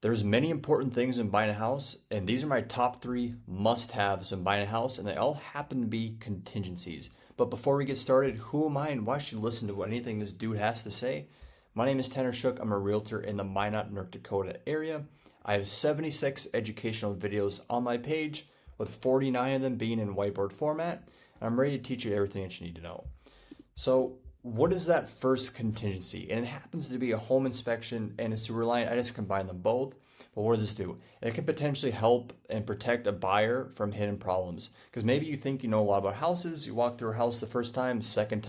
There's many important things in buying a house, and these are my top three must-haves in buying a house, and they all happen to be contingencies. But before we get started, who am I and why should you listen to anything this dude has to say? My name is Tanner Shook. I'm a realtor in the Minot, North Dakota area. I have 76 educational videos on my page, with 49 of them being in whiteboard format. And I'm ready to teach you everything that you need to know. So, what is that first contingency? And it happens to be a home inspection and a sewer line. I just combine them both. But what does this do? It can potentially help and protect a buyer from hidden problems. Because maybe you think you know a lot about houses. You walk through a house the first time, second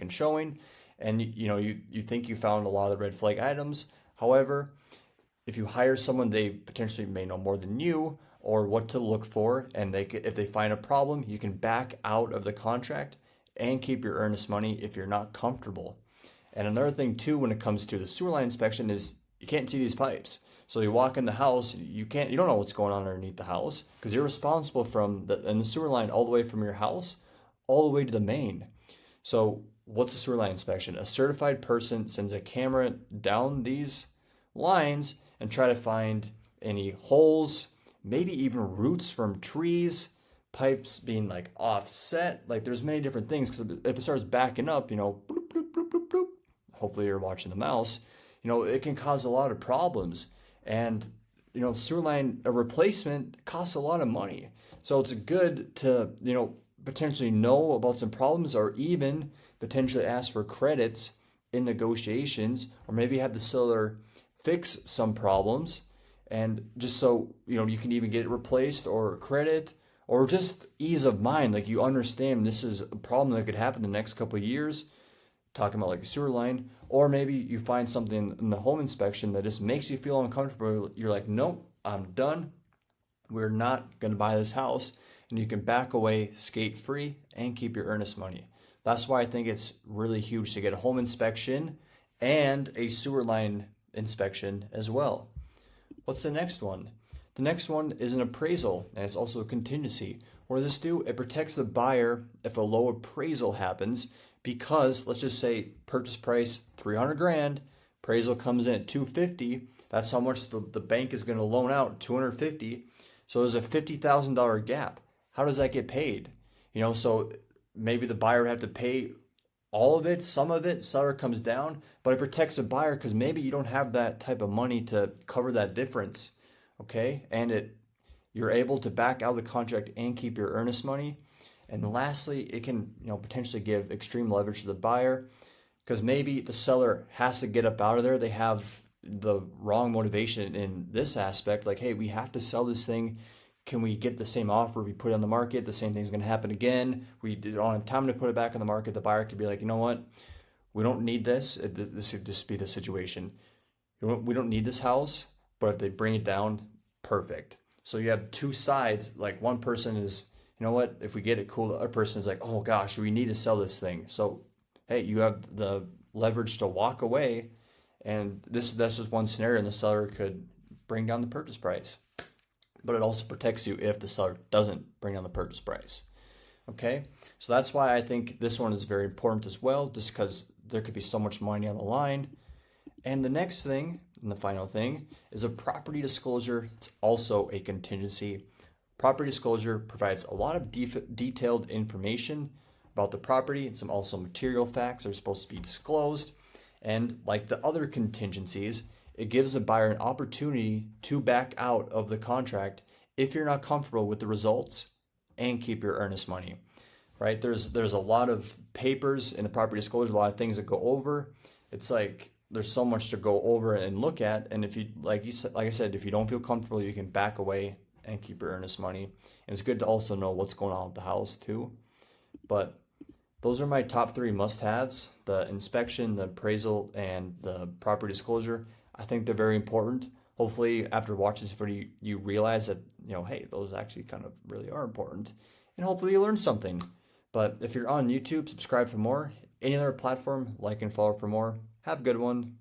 showing, and you think you found a lot of the red flag items. However, if you hire someone, they potentially may know more than you or what to look for, and if they find a problem, you can back out of the contract and keep your earnest money if you're not comfortable. And another thing too, when it comes to the sewer line inspection, is you can't see these pipes. So you walk in the house, you don't know what's going on underneath the house because you're responsible from the sewer line all the way from your house all the way to the main. So what's a sewer line inspection? A certified person sends a camera down these lines and try to find any holes, maybe even roots from trees, pipes being like offset. Like there's many different things, because if it starts backing up, bloop, bloop, bloop, bloop, bloop, hopefully you're watching the mouse, it can cause a lot of problems. And sewer line a replacement costs a lot of money. So it's good to potentially know about some problems, or even potentially ask for credits in negotiations, or maybe have the seller fix some problems, and just so you can even get it replaced or credit, or just ease of mind, like you understand this is a problem that could happen the next couple of years, talking about like a sewer line. Or maybe you find something in the home inspection that just makes you feel uncomfortable. You're like, nope, I'm done. We're not going to buy this house. And you can back away, skate free, and keep your earnest money. That's why I think it's really huge to get a home inspection and a sewer line inspection as well. What's the next one? The next one is an appraisal, and it's also a contingency. What does this do? It protects the buyer if a low appraisal happens, because let's just say purchase price 300 grand, appraisal comes in at 250. That's how much the bank is going to loan out, 250. So there's a $50,000 gap. How does that get paid? So maybe the buyer would have to pay all of it, some of it, seller comes down, but it protects the buyer because maybe you don't have that type of money to cover that difference. Okay, and you're able to back out of the contract and keep your earnest money. And lastly, it can potentially give extreme leverage to the buyer, because maybe the seller has to get up out of there. They have the wrong motivation in this aspect, like, hey, we have to sell this thing. Can we get the same offer if we put it on the market? The same thing's going to happen again. We don't have time to put it back on the market. The buyer could be like, you know what? We don't need this. This would just be the situation. We don't need this house, but if they bring it down, perfect. So you have two sides. Like one person is, you know what? If we get it, cool. The other person is like, oh gosh, we need to sell this thing. So, hey, you have the leverage to walk away. And that's just one scenario, and the seller could bring down the purchase price. But it also protects you if the seller doesn't bring down the purchase price. Okay, so that's why I think this one is very important as well, just because there could be so much money on the line. And the next thing, and the final thing, is a property disclosure. It's also a contingency. Property disclosure provides a lot of detailed information about the property, and some also material facts are supposed to be disclosed. And like the other contingencies, it gives the buyer an opportunity to back out of the contract if you're not comfortable with the results, and keep your earnest money, right? There's a lot of papers in the property disclosure, a lot of things that go over. It's like there's so much to go over and look at. And if you, like I said, if you don't feel comfortable, you can back away and keep your earnest money. And it's good to also know what's going on with the house too. But those are my top three must-haves: the inspection, the appraisal, and the property disclosure. I think they're very important. Hopefully after watching this video, you realize that, hey, those actually kind of really are important. And hopefully you learned something. But if you're on YouTube, subscribe for more. Any other platform, like and follow for more. Have a good one.